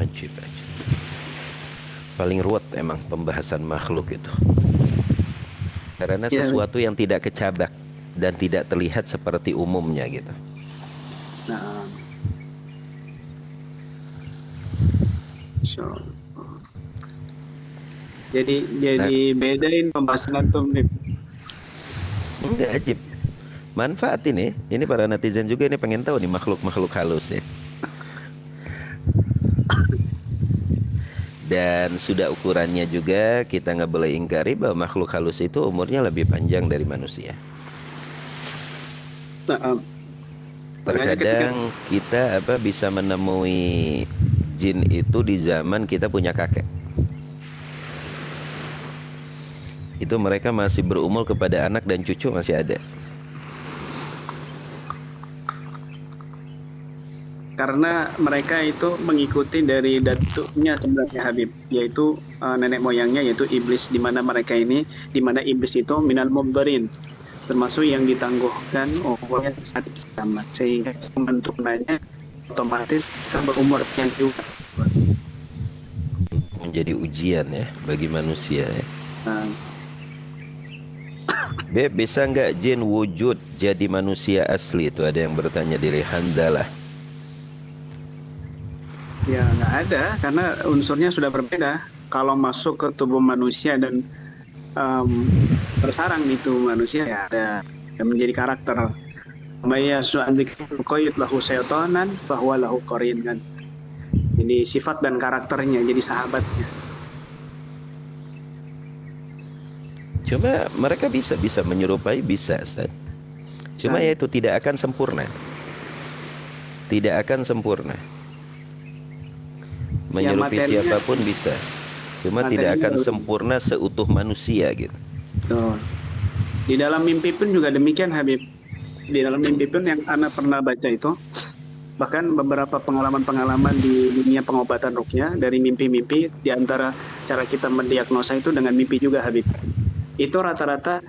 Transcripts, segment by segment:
Ajib, ajib. Paling ruwet emang pembahasan makhluk itu. Karena Ya, sesuatu yang tidak kecabak dan tidak terlihat seperti umumnya gitu. nah, so, Nah, jadi bedain pembahasan antum nih. enggak ajib. Manfaat ini para netizen juga ini pengen tahu nih makhluk-makhluk halus ya. Dan sudah ukurannya juga kita nggak boleh ingkari bahwa makhluk halus itu umurnya lebih panjang dari manusia. Nah, makanya ketika Terkadang kita bisa menemui jin itu di zaman kita punya kakek. Itu mereka masih berumur kepada anak dan cucu masih ada. karena mereka itu mengikuti dari datuknya sebenarnya Habib, yaitu nenek moyangnya yaitu iblis, di mana mereka ini, di mana iblis itu minal mubdarin, termasuk yang ditangguhkan umurnya saat kiamat, sehingga pembentukannya otomatis akan berumur yang juga. Menjadi ujian ya bagi manusia ya. Nah, Bisa nggak jin wujud jadi manusia asli? Itu ada yang bertanya dari Handalah. ya nggak ada, karena unsurnya sudah berbeda. Kalau masuk ke tubuh manusia dan em, bersarang di tubuh manusia, ya ada yang menjadi karakter. Maya su'andikul qayyid lahu syaitanan fahuwa lahu qarin kan. Jadi sifat dan karakternya jadi sahabatnya. Cuma mereka bisa menyerupai, bisa Ustaz. Cuma Bisa. ya itu tidak akan sempurna. Tidak akan sempurna. Ya Menyerupai materinya, siapapun bisa. Cuma tidak materinya akan belum. sempurna seutuh manusia gitu. Tuh. Di dalam mimpi pun juga demikian Habib. Di dalam mimpi pun yang Ana pernah baca itu, bahkan beberapa pengalaman-pengalaman di dunia pengobatan ruqyah dari mimpi-mimpi, di antara cara kita mendiagnosa itu dengan mimpi juga Habib. Itu rata-rata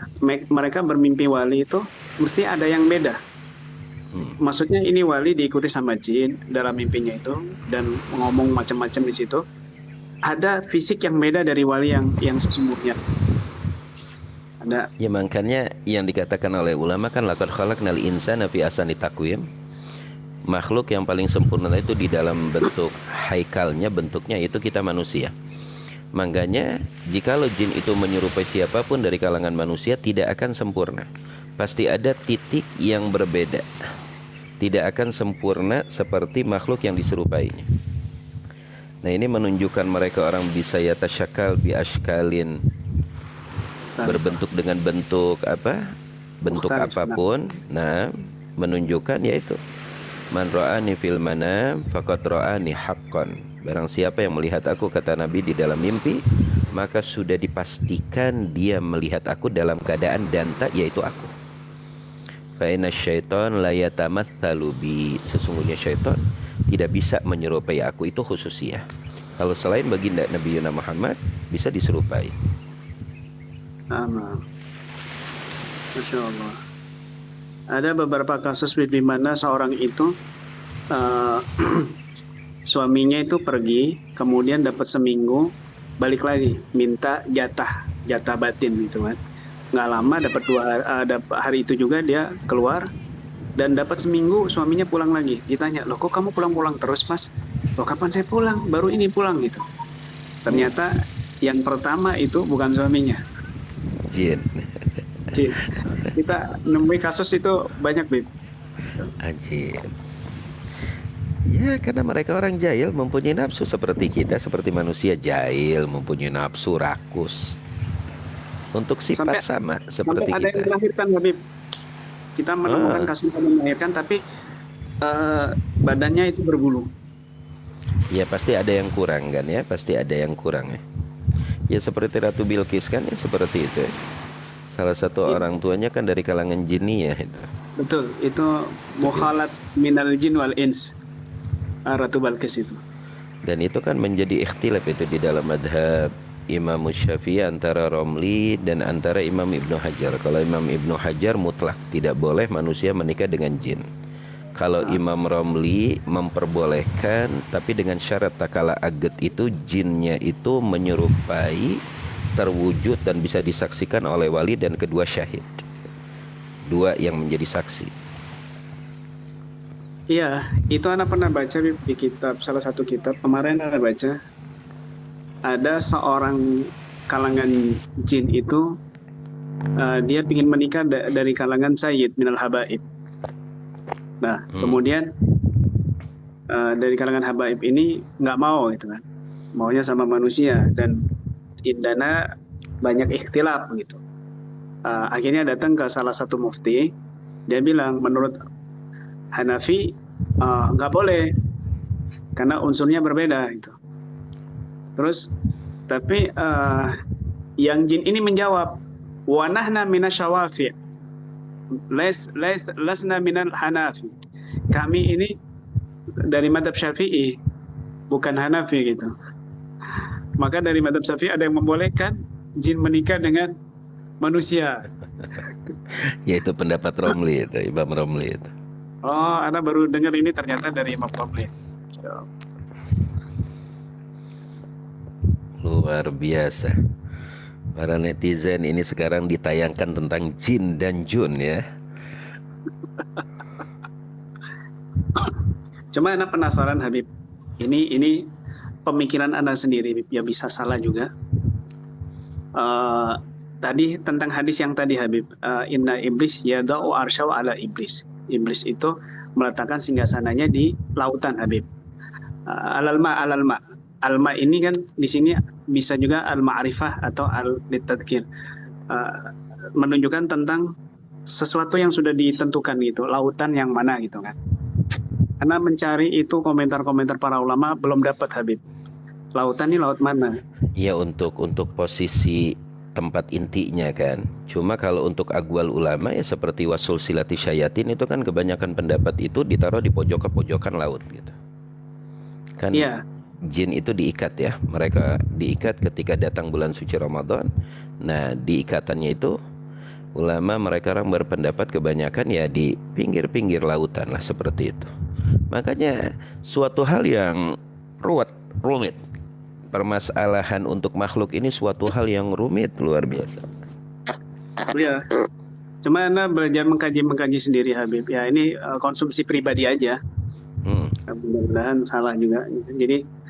mereka bermimpi wali itu mesti ada yang beda. Maksudnya ini wali diikuti sama jin dalam mimpinya itu dan ngomong macam-macam di situ. Ada fisik yang beda dari wali yang sesungguhnya. Ada. Ya makanya yang dikatakan oleh ulama kan laqad khalaqnal insana fi ahsani taqwim. Makhluk yang paling sempurna itu di dalam bentuk haikalnya, bentuknya itu kita manusia. Makanya jikalau jin itu menyerupai siapapun dari kalangan manusia tidak akan sempurna. Pasti ada titik yang berbeda. Tidak akan sempurna seperti makhluk yang diserupainya. Nah ini menunjukkan mereka orang bisa yatasyakal bi ashkalin, berbentuk dengan bentuk bentuk Mukhtalif. Nah, apapun. Nah menunjukkan yaitu man ra'ani fil manam faqad ra'ani haqqan. Barang siapa yang melihat aku, kata Nabi, di dalam mimpi, maka sudah dipastikan dia melihat aku dalam keadaan danta, yaitu aku. Fa inna syaitan la yatamatsalu bi. Sesungguhnya syaitan tidak bisa menyerupai aku, itu khususiyah. Kalau selain baginda Nabi Yuna Muhammad bisa diserupai. nah, Masya Allah. Ada beberapa kasus di mana seorang itu eh, suaminya itu pergi, kemudian dapat seminggu, balik lagi, minta jatah batin gitu kan. Nggak lama dapat hari itu juga dia keluar dan dapat seminggu suaminya pulang lagi. Ditanya, loh kok kamu pulang-pulang terus mas? Loh kapan saya pulang? Baru ini pulang gitu. Ternyata yang pertama itu bukan suaminya. Jin. Cik, kita nemui kasus itu banyak, Bib. Anjir. Ya karena mereka orang jahil, mempunyai nafsu seperti kita, seperti manusia jahil, mempunyai nafsu rakus. Untuk Sampai sifat sama sampai seperti ada yang kita. melahirkan, Habib. Kita menemukan Ah, kasus yang melahirkan, tapi eh, badannya itu berbulu. ya pasti ada yang kurang kan ya, pasti ada yang kurang ya. Ya seperti Ratu Bilqis kan ya seperti itu ya. Salah satu Iya, orang tuanya kan dari kalangan jiniyah itu. betul. Itu Ratu mukhalat Bilqis. minal jin wal ins. Ratu Balkis itu. Dan itu kan menjadi ikhtilaf itu di dalam madhab Imam Syafi'i antara Romli dan antara Imam Ibnu Hajar. Kalau Imam Ibnu Hajar mutlak tidak boleh manusia menikah dengan jin. Kalau Imam Romli memperbolehkan, tapi dengan syarat tak kala aget itu jinnya itu menyerupai, terwujud dan bisa disaksikan oleh wali dan kedua syahid, dua yang menjadi saksi. Iya, itu Ana pernah baca di kitab, salah satu kitab kemarin Ana baca, ada seorang kalangan jin itu dia ingin menikah dari kalangan sayyid minal habaib. Nah, kemudian dari kalangan habaib ini nggak mau gitu kan, maunya sama manusia, dan indana banyak ikhtilaf gitu. Akhirnya datang ke salah satu mufti, dia bilang menurut Hanafi nggak boleh karena unsurnya berbeda gitu. Terus tapi yang jin ini menjawab, wa nahna minasyawafi' lasna minal Hanafi. Kami ini dari madhab Syafi'i, bukan Hanafi gitu. Maka dari madhab Syafi'i ada yang membolehkan jin menikah dengan manusia. Yaitu pendapat Romli itu, Imam Romli itu. Oh, Anda baru dengar ini ternyata dari Imam Romli. Luar biasa. Para netizen ini sekarang ditayangkan tentang jin dan jun ya. Cuma Anda penasaran Habib. Ini pemikiran Anda sendiri, Habib. Ya bisa salah juga. Tadi tentang hadis yang tadi Habib, inna iblis yada'u arsyahu ala iblis. Iblis itu meletakkan singgasananya di lautan Habib. Alalma. Alma ini kan di sini bisa juga al-ma'rifah atau al-tadkir, menunjukkan tentang sesuatu yang sudah ditentukan gitu, lautan yang mana gitu kan. Karena mencari itu komentar-komentar para ulama belum dapat Habib. Lautan ini laut mana? Iya, untuk posisi tempat intinya kan. Cuma kalau untuk aqwal ulama ya seperti wasul silati syayatin itu kan kebanyakan pendapat itu ditaruh di pojok-pojokan laut gitu. Kan Iya. Jin itu diikat ya. Mereka diikat ketika datang bulan suci Ramadan. Nah, di ikatannya itu ulama mereka orang berpendapat kebanyakan ya di pinggir-pinggir lautan lah seperti itu. Makanya suatu hal yang rumit. Permasalahan untuk makhluk ini suatu hal yang rumit luar biasa. Iya. Cuma Anda belajar mengkaji sendiri Habib. Ya ini konsumsi pribadi aja. Mudah-mudahan salah juga. Jadi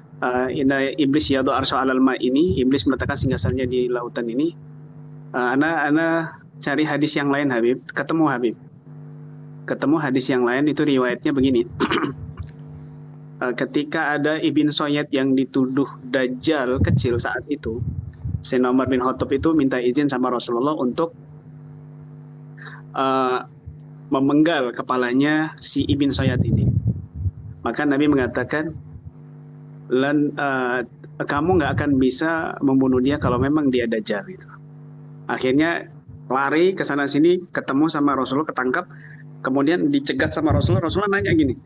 inna iblis yadu arsya alal ma ini, iblis meletakkan singgasannya di lautan ini. Ana cari hadis yang lain Habib, ketemu Habib. Ketemu hadis yang lain itu riwayatnya begini. Ketika ada Ibn Soyed yang dituduh Dajjal kecil saat itu, Sayyidina Umar bin Khattab itu minta izin sama Rasulullah untuk memenggal kepalanya si Ibn Soyed ini. Maka Nabi mengatakan, kamu nggak akan bisa membunuh dia kalau memang dia Dajjal gitu. Akhirnya lari ke sana sini, ketemu sama Rasulullah, ketangkap, kemudian dicegat sama Rasulullah. Rasulullah nanya gini,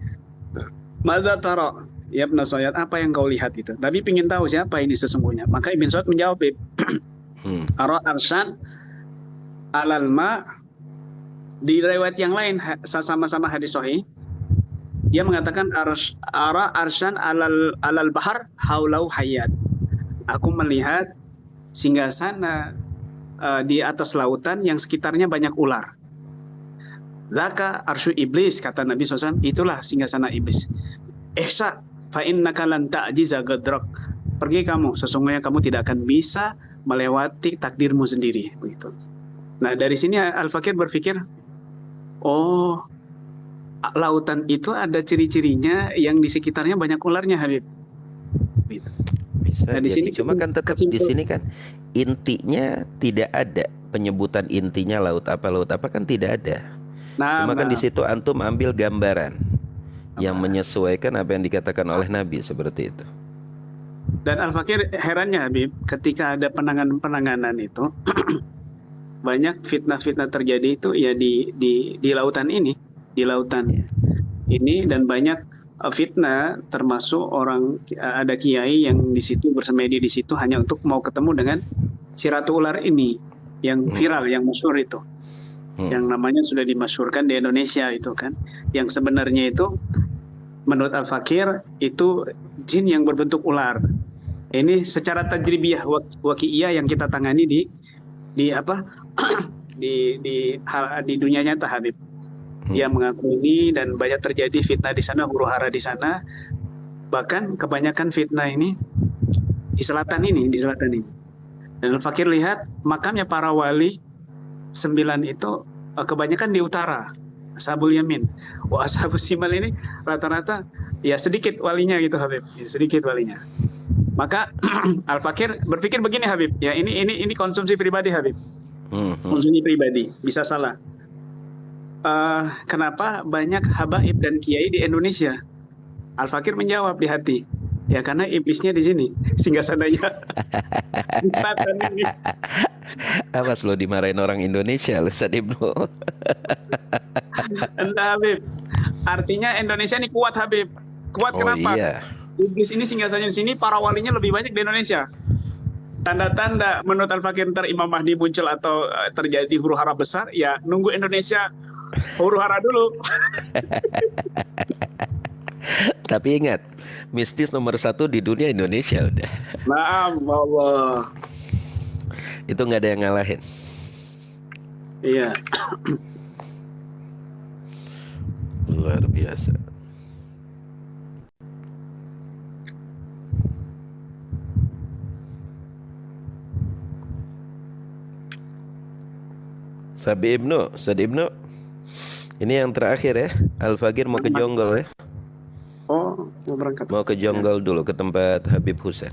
Madza tara ya Ibn Soyed, apa yang kau lihat itu? Nabi ingin tahu siapa ini sesungguhnya. Maka Ibn Soyed menjawab, Ara arsyan alal ma. Di riwayat yang lain sama-sama hadis sahih, dia mengatakan ara arsyan alal bahar haulau hayat. Aku melihat singgasana di atas lautan yang sekitarnya banyak ular. Zaka arsyu iblis, kata Nabi SAW, itulah singgasana iblis. Ihsa fa innaka lan ta'jiza gadrak. Pergi kamu, sesungguhnya kamu tidak akan bisa melewati takdirmu sendiri, begitu. Nah, dari sini Al-Fakir berpikir, oh, lautan itu ada ciri-cirinya yang di sekitarnya banyak ularnya, Habib. Gitu. Bisa. Nah, di sini cuma kan tetap di sini kan intinya tidak ada penyebutan intinya laut apa kan tidak ada. Cuma kan di situ antum ambil gambaran yang menyesuaikan apa yang dikatakan oleh Nabi seperti itu. Dan Al-Fakir herannya Habib, ketika ada penanganan itu banyak fitnah-fitnah terjadi itu ya di lautan ini, ini, dan banyak fitnah termasuk orang, ada kiai yang di situ bersemedi di situ hanya untuk mau ketemu dengan si ratu ular ini yang viral, yang masyhur itu. yang namanya sudah dimasyhurkan di Indonesia itu kan, yang sebenarnya itu menurut Al-Fakir itu jin yang berbentuk ular. Ini secara tajribiyah waqi'iyah yang kita tangani di apa di dunia nyata, Habib. Dia mengaku ini dan banyak terjadi fitnah di sana, huru-hara di sana. Bahkan kebanyakan fitnah ini di selatan ini. Dan Al-Fakir lihat makamnya para wali 9 itu kebanyakan di utara, Ashabul Yamin. Ashabul Shimal ini rata-rata ya sedikit walinya gitu, Habib. Ya, sedikit walinya. Maka Al-Fakir berpikir begini, Habib. Ya ini konsumsi pribadi, Habib. Konsumsi pribadi, bisa salah. Kenapa banyak habaib dan kiai di Indonesia? Al-Fakir menjawab di hati, ya karena iblisnya di sini, singgasananya. Di selatan ini. Awas lo dimarahin orang Indonesia lo, Ustaz Ibnu. Entah, Habib. Artinya Indonesia ini kuat, Habib. Kuat kenapa? Iya. Iblis ini singgasananya di sini, para walinya lebih banyak di Indonesia. Tanda-tanda menurut Al-Fakir ntar Imam Mahdi muncul atau terjadi huru-hara besar, ya nunggu Indonesia huru-hara dulu. Tapi ingat, mistis nomor 1 di dunia Indonesia udah. Naam, Allah. Itu nggak ada yang ngalahin. Iya. Luar biasa. Ustaz Ibnu, ini yang terakhir ya. Al-Fakir mau ke Jonggol ya. Oh, mau berangkat. Mau ke Jonggol dulu, ke tempat Habib Husain.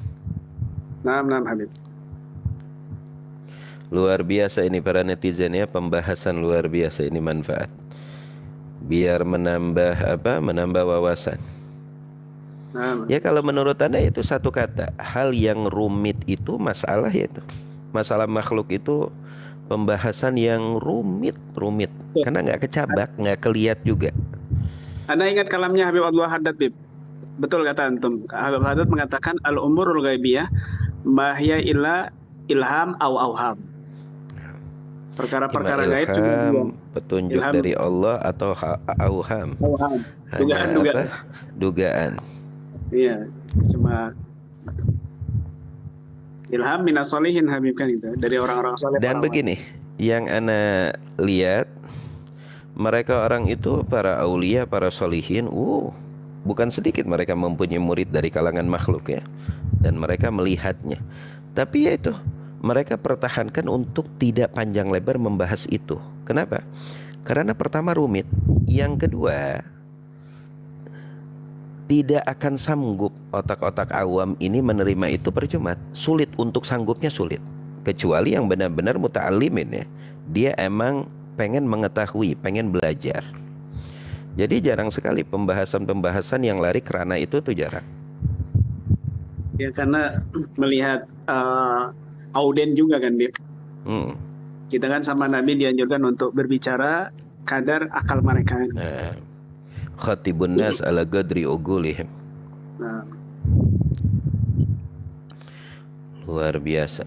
Naam, Habib. Luar biasa ini para netizen ya, pembahasan luar biasa ini, manfaat. Biar menambah wawasan. Naam. Ya kalau menurut Anda itu satu kata, hal yang rumit itu masalah itu. Masalah makhluk itu pembahasan yang rumit. Karena nggak kecabak, nggak keliat juga. Anda ingat kalamnya Habib Abdul Haddad, Bib? Betul kata antum. Habib Haddad mengatakan al-umurul ghaibiyah mahya illa ilham au auham. Perkara-perkara gaib itu petunjuk ilham dari Allah atau auham. Dugaan. Iya, cuma ilham minas solihin, Habib, kan itu dari orang-orang saleh. Dan begini, yang ana lihat, mereka orang itu para aulia, para solihin, bukan sedikit mereka mempunyai murid dari kalangan makhluk ya, dan mereka melihatnya. Tapi ya itu, mereka pertahankan untuk tidak panjang lebar membahas itu. Kenapa? Karena pertama rumit, yang kedua tidak akan sanggup otak-otak awam ini menerima itu, percuma. Sulit untuk sanggupnya, sulit. Kecuali yang benar-benar muta'alimin ya. Dia emang pengen mengetahui, pengen belajar. Jadi jarang sekali pembahasan-pembahasan yang lari kerana itu tuh jarang. Ya karena melihat auden juga kan, Bib. Kita kan sama Nabi dianjurkan untuk berbicara kadar akal mereka. Khatibun nas ala qadri ugulihim. Luar biasa.